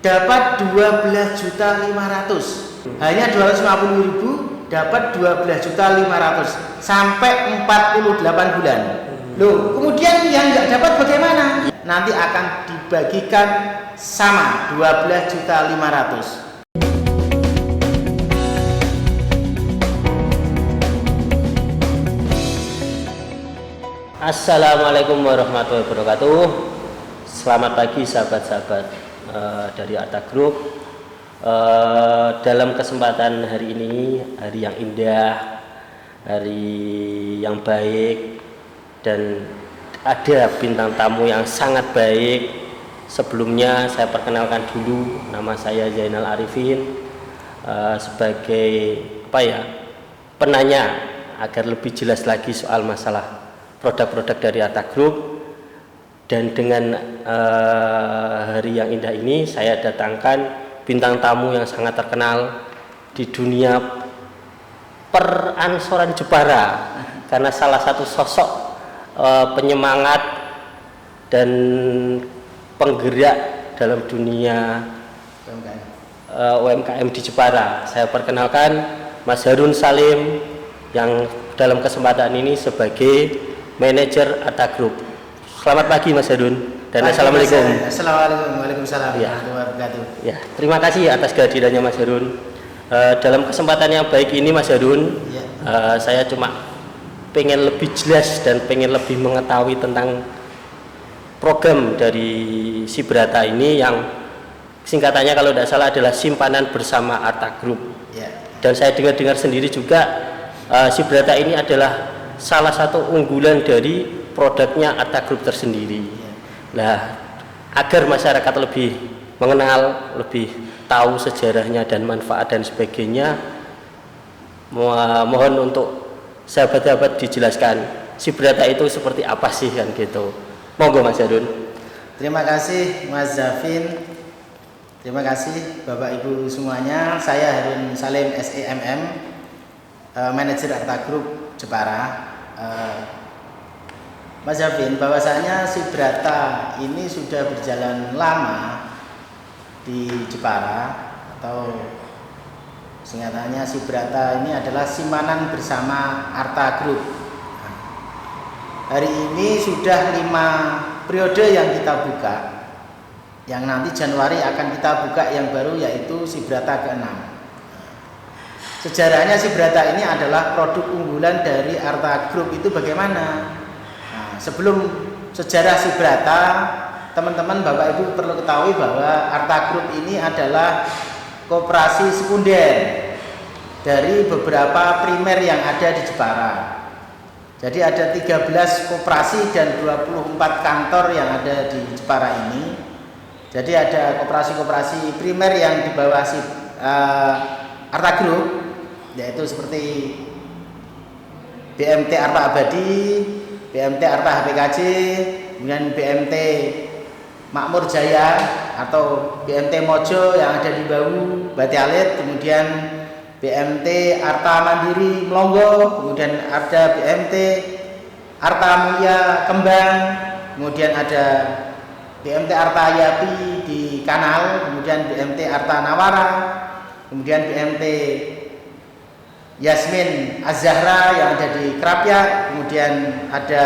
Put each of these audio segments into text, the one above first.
dapat 12.500.000. Hanya 250.000 dapat 12.500.000 sampai 48 bulan. Loh, kemudian yang nggak dapat bagaimana? Nanti akan dibagikan sama 12.500.000. Assalamualaikum warahmatullahi wabarakatuh. Selamat pagi sahabat-sahabat dari Arta Group. Dalam kesempatan hari ini, hari yang indah, hari yang baik, dan ada bintang tamu yang sangat baik. Sebelumnya saya perkenalkan dulu, nama saya Zainal Arifin, sebagai penanya agar lebih jelas lagi soal masalah produk-produk dari Arta Group. Dan dengan hari yang indah ini saya datangkan bintang tamu yang sangat terkenal di dunia peransoran Jepara, karena salah satu sosok penyemangat dan penggerak dalam dunia UMKM di Jepara. Saya perkenalkan Mas Harun Salim yang dalam kesempatan ini sebagai manajer Arta Group. Selamat pagi Mas Harun dan assalamualaikum. Assalamualaikum, waalaikumsalam. Ya, terima kasih atas kehadirannya Mas Harun. Dalam kesempatan yang baik ini Mas Harun, saya cuma pengen lebih jelas dan pengen lebih mengetahui tentang program dari Sibrata ini yang singkatannya kalau tidak salah adalah Simpanan Bersama Arta Group. Dan saya dengar-dengar sendiri juga Sibrata ini adalah salah satu unggulan dari produknya Arta Group tersendiri. Nah, agar masyarakat lebih mengenal, lebih tahu sejarahnya dan manfaat dan sebagainya, mohon untuk sahabat-sahabat dijelaskan Sibrata itu seperti apa sih kan gitu. Monggo Mas Harun. Terima kasih Mas Zafin. Terima kasih Bapak Ibu semuanya. Saya Harun Salim SEMM, manajer Arta Group Jepara. Mas Zafin, bahwasanya Sibrata ini sudah berjalan lama di Jepara, atau singkatannya Sibrata ini adalah Simpanan Bersama Arta Group. Hari ini sudah 5 periode yang kita buka, yang nanti Januari akan kita buka yang baru, yaitu Sibrata ke-6. Sejarahnya Sibrata ini adalah produk unggulan dari Arta Group. Itu bagaimana? Nah, sebelum sejarah Sibrata, teman-teman Bapak Ibu perlu ketahui bahwa Arta Group ini adalah koperasi sekunder dari beberapa primer yang ada di Jepara. Jadi ada 13 koperasi dan 24 kantor yang ada di Jepara ini. Jadi ada koperasi-koperasi primer yang di bawah Arta Group, yaitu seperti BMT Arta Abadi, BMT Arta HPKJ, kemudian BMT Makmur Jaya atau BMT Mojo yang ada di Bawu, Batialit, kemudian BMT Arta Mandiri Melongo, kemudian ada BMT Arta Mulia Kembang, kemudian ada BMT Arta Yapi di Kanal, kemudian BMT Arta Nawara, kemudian BMT Yasmin Az-Zahra yang ada di Krapyak, kemudian ada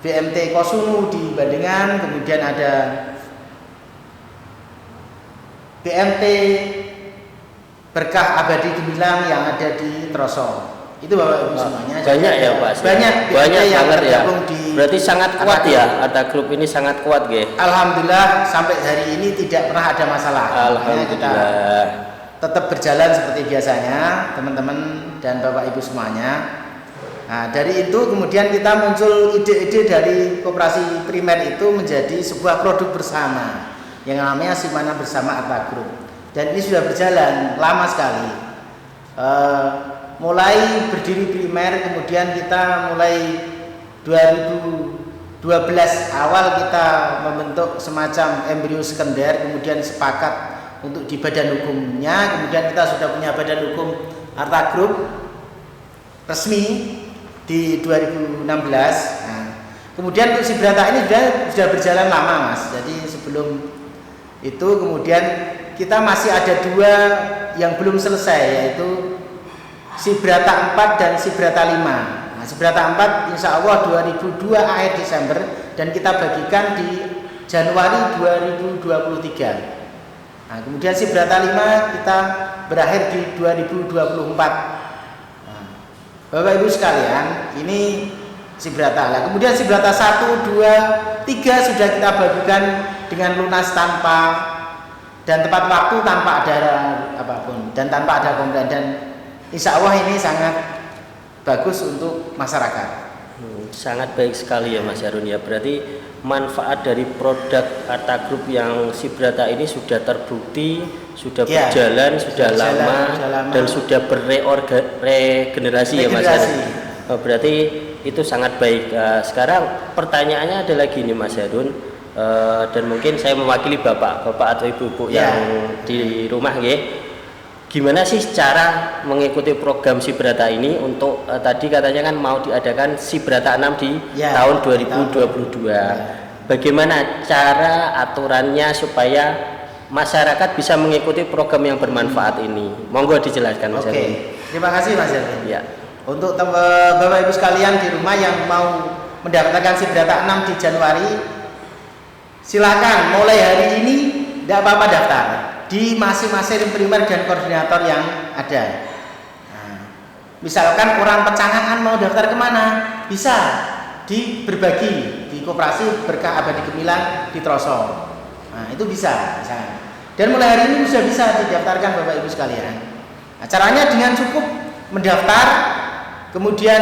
BMT Kosunu di Bandengan, kemudian ada BMT Berkah Abadi Gemilang yang ada di Trosol. Itu Bapak Ibu semuanya. Banyak ya Pak. Banyak yang tergabung ya. di. Berarti sangat kuat ya, Arta Group ini sangat kuat ge. Alhamdulillah sampai hari ini tidak pernah ada masalah. Alhamdulillah. Kita tetap berjalan seperti biasanya, teman-teman dan Bapak Ibu semuanya. Nah, dari itu kemudian kita muncul ide-ide dari koperasi primer itu menjadi sebuah produk bersama yang namanya Simpanan Bersama Arta Group. Dan ini sudah berjalan lama sekali. Mulai berdiri primer, kemudian kita mulai 2012 awal kita membentuk semacam embrio sekunder, kemudian sepakat untuk di badan hukumnya, kemudian kita sudah punya badan hukum Arta Group resmi di 2016. Nah, kemudian untuk Sibrata ini sudah berjalan lama Mas. Jadi sebelum Itu kemudian kita masih ada 2 yang belum selesai, yaitu Sibrata 4 dan Sibrata 5. Nah, Sibrata 4 insya Allah 2002 akhir Desember dan kita bagikan di Januari 2023. Nah, kemudian Sibrata 5 kita berakhir di 2024. Nah, Bapak Ibu sekalian, ini Sibrata. Nah, kemudian Sibrata 1, 2, 3 sudah kita bagikan dengan lunas tanpa dan tepat waktu, tanpa ada apapun dan tanpa ada komplain, dan insya Allah ini sangat bagus untuk masyarakat. Sangat baik sekali ya Mas Harun ya. Berarti manfaat dari produk Arta Group yang Sibrata ini sudah terbukti, sudah berjalan, sudah lama, dan sudah beregenerasi ya Mas Harun. Berarti itu sangat baik. Sekarang pertanyaannya adalah gini Mas Harun, dan mungkin saya mewakili bapak atau ibu-ibu yang di rumah ya. Gimana sih cara mengikuti program Sibrata ini untuk tadi katanya kan mau diadakan Sibrata 6 di tahun 2022. Bagaimana cara aturannya supaya masyarakat bisa mengikuti program yang bermanfaat ini? Monggo dijelaskan Mas Erwin. Terima kasih Mas Erwin. Ya. Untuk Bapak Ibu sekalian di rumah yang mau mendaftarkan Sibrata 6 di Januari, silakan mulai hari ini, tidak apa-apa daftar di masing-masing primer dan koordinator yang ada. Nah, misalkan orang Pecangangan mau daftar kemana, bisa berbagi di Koperasi Berkah Abadi Gemilang di Trosol. Nah, itu bisa misalkan. Dan mulai hari ini sudah bisa didaftarkan Bapak Ibu sekalian. Nah, caranya dengan cukup mendaftar, kemudian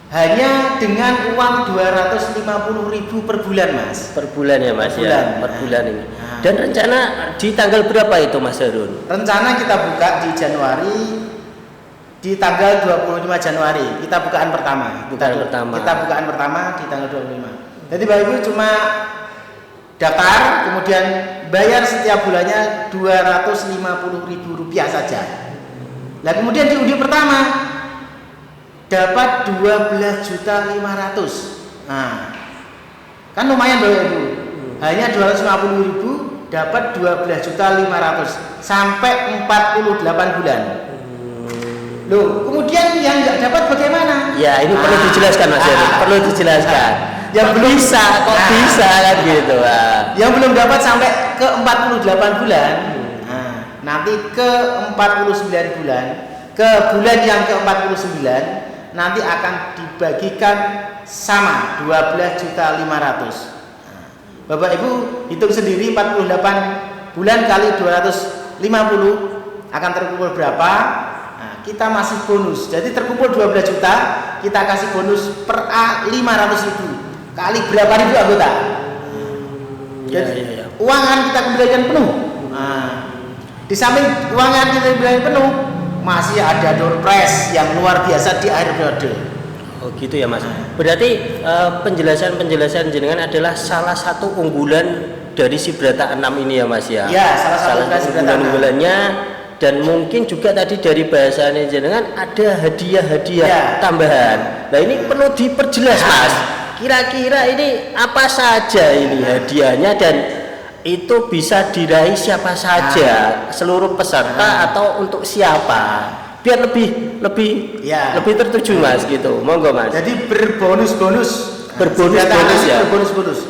hanya dengan uang 250.000 per bulan Mas. Per bulan ya Mas, per bulan ini. Nah, dan rencana di tanggal berapa itu Mas Harun? Rencana kita buka di Januari, di tanggal 25 Januari kita bukaan pertama. Kita bukaan pertama di tanggal 25. Jadi Bapak Ibu cuma daftar, kemudian bayar setiap bulannya Rp250.000 saja. Nah, kemudian di undi pertama dapat 12.500.000. Nah, kan lumayan Bapak Ibu. Hanya 250.000 dapat 12.500.000 sampai 48 bulan. Loh, kemudian yang nggak dapat bagaimana? Ya, ini perlu dijelaskan Mas Heri. Perlu dijelaskan. Yang belum bisa, kok bisa kan gitu. Yang belum dapat sampai ke 48 bulan. Nah, nanti ke 49 bulan, ke bulan yang ke 49 nanti akan dibagikan sama 12.500.000. Bapak Ibu hitung sendiri 48 bulan kali 250 akan terkumpul berapa? Nah, kita masih bonus. Jadi terkumpul 12 juta, kita kasih bonus per A 500.000 kali berapa ribu anggota. Jadi uang akan kita kembalikan penuh. Nah, di samping uang yang kita kembalikan penuh, masih ada door prize yang luar biasa di akhir periode. Oh gitu ya Mas. Berarti penjelasan jenengan adalah salah satu unggulan dari Sibrata 6 ini ya Mas ya. Ya, salah satu unggulannya, dan mungkin juga tadi dari bahasanya jenengan ada hadiah-hadiah tambahan. Nah ini perlu diperjelas Mas. Kira-kira ini apa saja ini hadiahnya, dan itu bisa diraih siapa saja, seluruh peserta atau untuk siapa? Biar lebih tertuju Mas gitu. Monggo Mas. Jadi berbonus-bonus ya. Berbonus-bonus.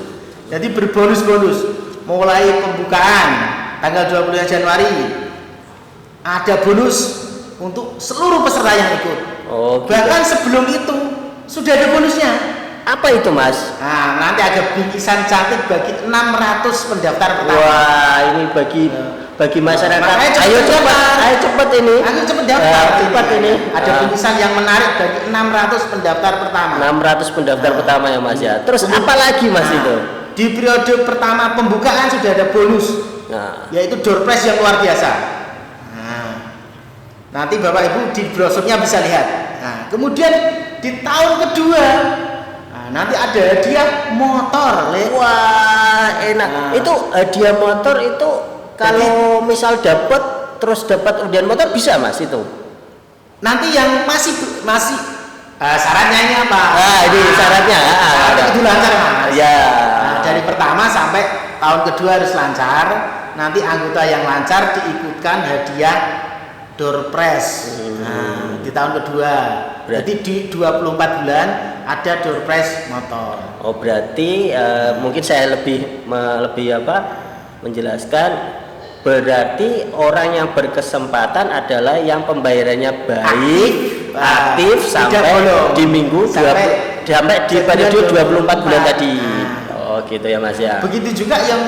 Jadi berbonus-bonus. Mulai pembukaan tanggal 20 Januari ada bonus untuk seluruh peserta yang ikut. Oh, gitu. Bahkan sebelum itu sudah ada bonusnya. Apa itu Mas? Nah, nanti ada bingkisan cantik bagi 600 pendaftar pertama. Wah, ini bagi masyarakat. Ayo cepat ini. Ayo cepat daftar. Cepat ini. Ada bingkisan yang menarik bagi 600 pendaftar pertama. 600 pendaftar pertama ya Mas ya. Terus apa lagi Mas itu? Di periode pertama pembukaan sudah ada bonus. Yaitu door prize yang luar biasa. Nah, nanti Bapak Ibu di brosurnya bisa lihat. Nah, kemudian di tahun kedua nanti ada hadiah motor. Wah, enak. Itu hadiah motor itu kalau misal dapat undian motor bisa Mas itu. Nanti yang masih syaratnya ini apa? Ini syaratnya. Syaratnya itu lancar Mas. Ya. Dari pertama sampai tahun kedua harus lancar. Nanti anggota yang lancar diikutkan hadiah door prize. Nah, di tahun kedua. Berarti di 24 bulan ada door prize motor. Oh, berarti mungkin saya lebih menjelaskan. Berarti orang yang berkesempatan adalah yang pembayarannya baik, aktif sampai di minggu sampai di periode 24 bulan tadi. Oh, gitu ya Mas ya. Begitu juga yang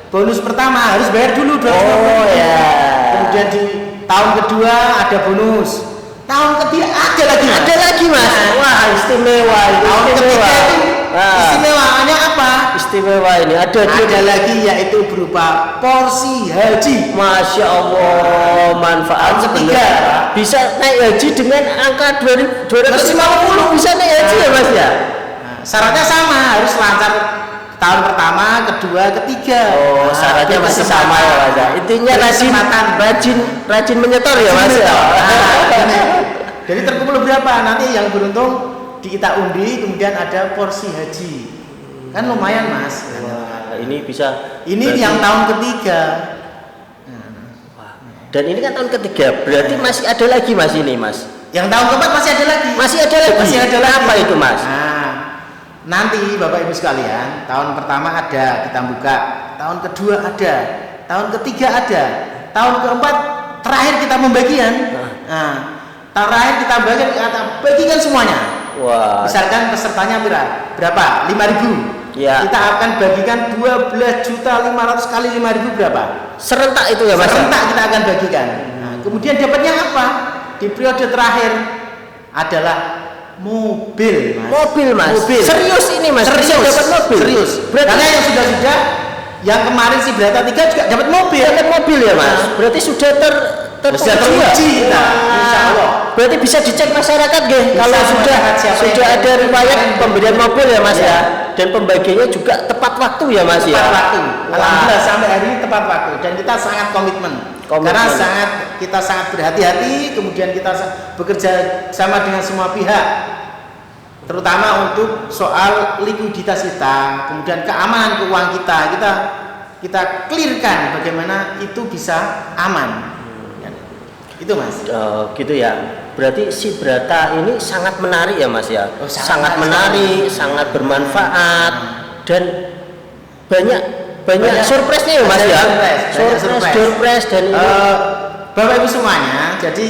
bonus pertama harus bayar dulu 250. Oh ya. Kemudian di tahun kedua ada bonus. Tahun ketiga ada lagi Mas. Wah, istimewa. Tahun ketiga itu istimewaannya apa? Istimewa ini ada lagi yaitu berupa porsi haji. Masya Allah, manfaat ketiga bisa naik haji dengan angka 250 bisa naik haji ya Mas ya. Syaratnya sama, harus lancar tahun pertama, kedua, ketiga. Oh, syaratnya masih sama ya Mas ya. Intinya rajin menyetor ya Mas ya. Jadi terkumpul berapa? Nanti yang beruntung kita undi, kemudian ada porsi haji. Kan lumayan Mas. Wah, ini bisa. Ini yang tahun ketiga. Dan ini kan tahun ketiga, berarti masih ada lagi Mas ini Mas. Yang tahun keempat masih ada lagi. Masih ada lagi. Apa itu Mas? Nah, nanti Bapak Ibu sekalian, tahun pertama ada kita buka, tahun kedua ada, tahun ketiga ada, tahun keempat terakhir kita membagikan. Nah, terakhir kita bagikan semuanya. Wah. Misalkan pesertanya berapa? 5.000. Ya. Kita akan bagikan 12.500 kali 5.000 berapa? Serentak itu ya Mas. Serentak kita akan bagikan. Nah, kemudian dapatnya apa? Di periode terakhir adalah mobil Mas. Mobil. Serius ini Mas. Serius dapat mobil. Serius. Karena yang sudah yang kemarin si Brata 3 juga dapat mobil. Dapat mobil ya Mas. Nah. Berarti sudah teruji. Insyaallah. Berarti bisa dicek masyarakat nggih kalau sudah ada riwayat pemberian mobil ya Mas ya. Dan pembagiannya juga tepat waktu ya Mas ya. Tepat waktu. Alhamdulillah sampai hari ini tepat waktu dan kita sangat komitmen. Karena kita sangat berhati-hati, kemudian kita bekerja sama dengan semua pihak. Terutama untuk soal likuiditas kita, kemudian keamanan keuangan kita clearkan bagaimana itu bisa aman. Itu Mas. Gitu ya. Berarti si Brata ini sangat menarik ya Mas ya. Sangat menarik, sangat bermanfaat dan banyak surprise-nya ya Mas ya. Surprise dan ini Bapak Ibu semuanya, jadi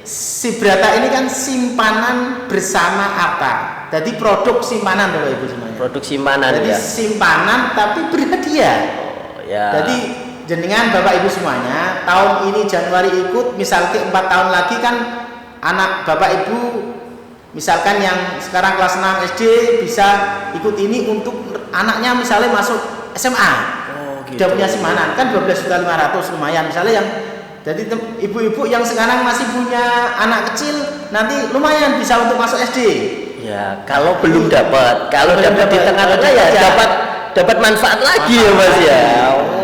si Brata ini kan simpanan bersama Arta. Jadi produk simpanan Bapak Ibu semuanya. Produk simpanan. Jadi ya. Simpanan tapi berhadiah. Ya. Jadi jenengan Bapak Ibu semuanya, tahun ini Januari ikut, misalkan 4 tahun lagi kan anak Bapak Ibu misalkan yang sekarang kelas 6 SD bisa ikut ini untuk anaknya misalnya masuk SMA. Gitu. Dia punya simpanan kan 12.500 lumayan. Misalnya yang jadi ibu-ibu yang sekarang masih punya anak kecil nanti lumayan bisa untuk masuk SD. Ya, kalau belum dapat, di tengah-tengah ya dapat manfaat lagi ya Mas ya.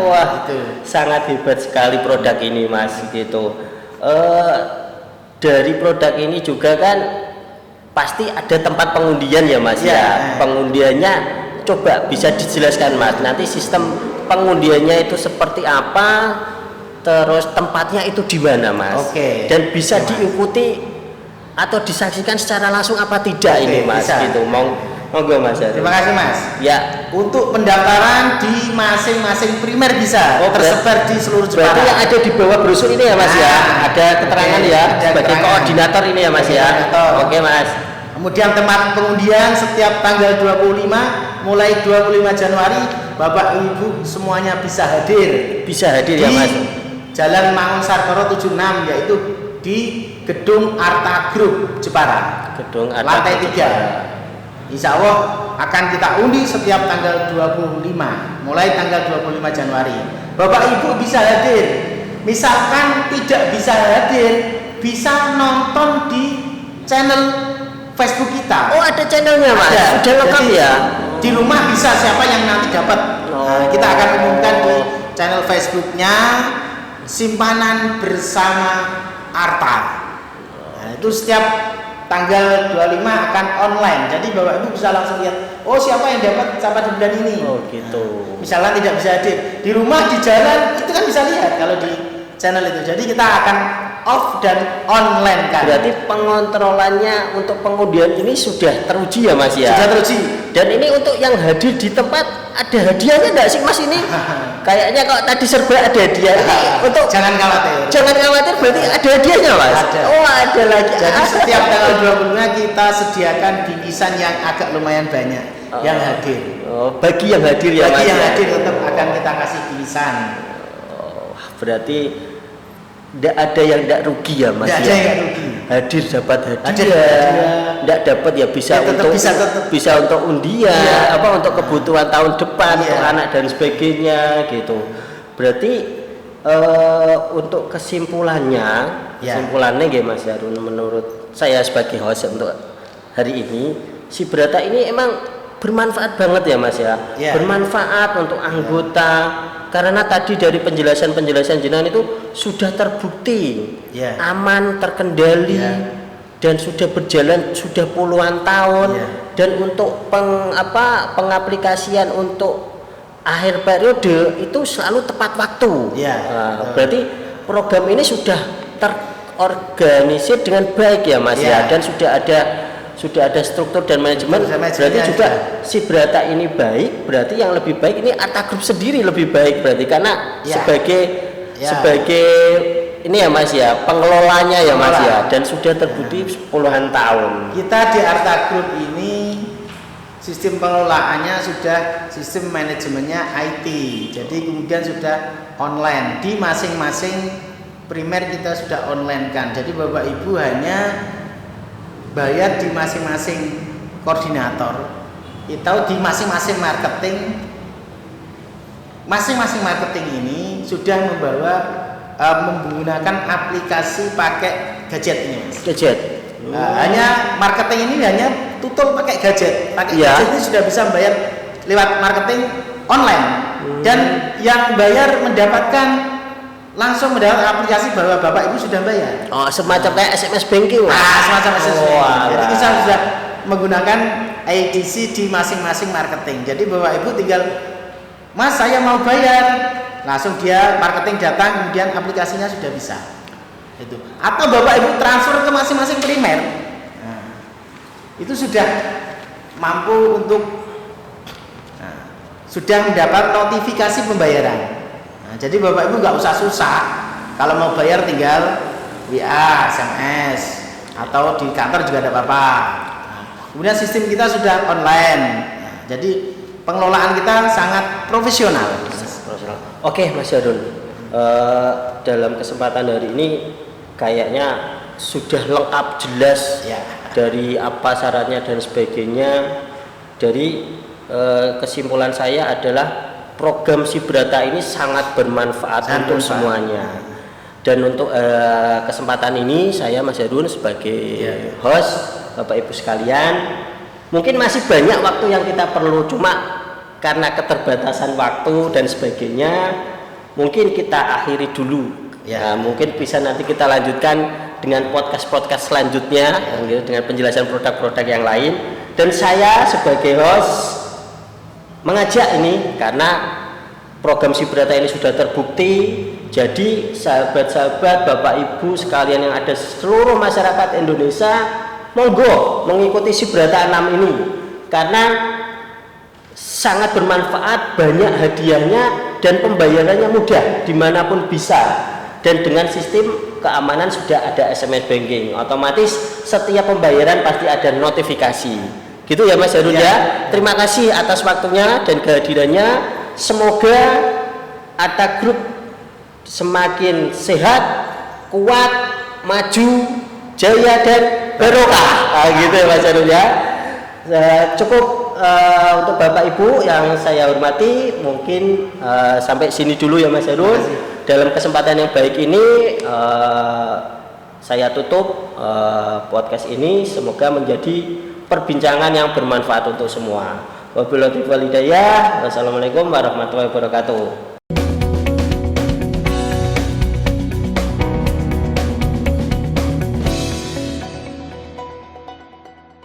Wah, itu sangat hebat sekali produk ini Mas gitu. Dari produk ini juga kan pasti ada tempat pengundian ya Mas ya. Pengundiannya coba bisa dijelaskan Mas. Nanti sistem pengundiannya itu seperti apa? Terus tempatnya itu di mana Mas? Dan bisa diikuti atau disaksikan secara langsung apa tidak ini Mas gitu. Monggo Mas. Terima kasih Mas. Ya, untuk pendaftaran di masing-masing primer bisa tersebar di seluruh Jepara. Berarti yang ada di bawah brosur ini ya Mas ya. Ada keterangan ya sebagai koordinator ini ya Mas ya. Oke Mas. Kemudian tempat pengundian setiap tanggal 25 mulai 25 Januari Bapak Ibu semuanya bisa hadir. Bisa hadir ya Mas. Jalan Mangun Sarkoro 76 yaitu di Gedung Arta Group Jepara. Gedung Arta lantai 3. Insya Allah akan kita undi setiap tanggal 25 mulai tanggal 25 Januari. Bapak Ibu bisa hadir. Misalkan tidak bisa hadir, bisa nonton di channel Facebook kita. Oh, ada channelnya Mas. Sudah lengkap ya. Di rumah bisa siapa yang nanti dapat. Nah, kita akan umumkan di channel Facebooknya Simpanan Bersama Arta. Nah, itu setiap tanggal 25 akan online. Jadi Bapak Ibu bisa langsung lihat oh siapa yang dapat sampah di bulan ini. Oh gitu. Nah, misalnya tidak bisa hadir di rumah, di jalan, itu kan bisa lihat kalau di channel itu. Jadi kita akan off dan online kan. Berarti pengontrolannya untuk pengundian ini sudah teruji ya Mas ya? Sudah teruji. Dan ini untuk yang hadir di tempat ada hadiahnya enggak sih Mas ini? Kayaknya kalau tadi serba ada hadiah. Ini untuk jangan khawatir. Jangan khawatir, berarti ada hadiahnya Mas? Ada. Oh ada lagi. Jadi setiap tanggal 20 kita sediakan bingkisan yang agak lumayan banyak yang hadir. Oh, bagi yang hadir ya Mas? Bagi yang hadir tetap akan kita kasih bingkisan. Oh, berarti tidak ada yang tidak rugi ya Mas? Tidak ada yang rugi. Hadir dapat hadiah, tidak dapat ya bisa ya, untuk bisa untuk undian, iya. apa untuk kebutuhan tahun depan iya. untuk anak dan sebagainya gitu. Berarti untuk kesimpulannya nggih Mas Harun, menurut saya sebagai host untuk hari ini, si Brata ini emang bermanfaat banget ya Mas ya, bermanfaat untuk anggota. Karena tadi dari penjelasan jenengan itu sudah terbukti aman, terkendali, dan sudah berjalan sudah puluhan tahun. Dan untuk pengaplikasian untuk akhir periode itu selalu tepat waktu. Nah, berarti program ini sudah terorganisir dengan baik ya Mas ya, dan sudah ada struktur dan manajemen. Berarti juga si Brata ini baik, berarti yang lebih baik ini Arta Group sendiri lebih baik berarti, karena sebagai ini ya Mas ya, pengelolanya ya Mas ya, dan sudah terbukti puluhan tahun. Kita di Arta Group ini sistem pengelolaannya sudah sistem manajemennya IT, jadi kemudian sudah online di masing-masing primer kita sudah online kan. Jadi Bapak Ibu hanya bayar di masing-masing koordinator, itu di masing-masing marketing. Masing-masing marketing ini sudah menggunakan aplikasi pakai gadget ini. Gadget. Hanya marketing ini hanya tutul pakai gadget. Gadget ini sudah bisa membayar lewat marketing online. Dan yang bayar langsung mendapat aplikasi bahwa Bapak Ibu sudah bayar. Oh, semacam kayak SMS banking. Semacam SMS banking. Jadi kita sudah menggunakan IDC di masing-masing marketing. Jadi Bapak Ibu tinggal, Mas saya mau bayar, langsung dia marketing datang, kemudian aplikasinya sudah bisa. Itu. Atau Bapak Ibu transfer ke masing-masing primer. Itu sudah mampu untuk sudah mendapat notifikasi pembayaran. Jadi Bapak Ibu nggak usah susah, kalau mau bayar tinggal WA, SMS, atau di kantor juga ada apa-apa. Kemudian sistem kita sudah online, jadi pengelolaan kita sangat profesional. Oke Mas Harun, dalam kesempatan hari ini kayaknya sudah lengkap jelas dari apa syaratnya dan sebagainya. Dari kesimpulan saya adalah program si Brata ini sangat bermanfaat untuk semuanya. Dan untuk kesempatan ini saya Mas Harun sebagai host, Bapak Ibu sekalian, mungkin masih banyak waktu yang kita perlu, cuma karena keterbatasan waktu dan sebagainya mungkin kita akhiri dulu. Mungkin bisa nanti kita lanjutkan dengan podcast selanjutnya dengan penjelasan produk-produk yang lain. Dan saya sebagai host mengajak ini karena program si Brata ini sudah terbukti. Jadi sahabat-sahabat, Bapak Ibu sekalian yang ada seluruh masyarakat Indonesia, monggo mengikuti si Brata 6 ini karena sangat bermanfaat, banyak hadiahnya, dan pembayarannya mudah dimanapun bisa. Dan dengan sistem keamanan sudah ada SMS banking, otomatis setiap pembayaran pasti ada notifikasi. Gitu ya Mas Harun ya. Terima kasih atas waktunya dan kehadirannya. Semoga Arta Group semakin sehat, kuat, maju, jaya dan barokah. Gitu ya Mas Harun ya. Cukup untuk Bapak Ibu yang saya hormati, mungkin sampai sini dulu ya Mas Harun. Dalam kesempatan yang baik ini saya tutup podcast ini. Semoga menjadi perbincangan yang bermanfaat untuk semua. Wabillahi taufiq wal hidayah. Wassalamualaikum warahmatullahi wabarakatuh.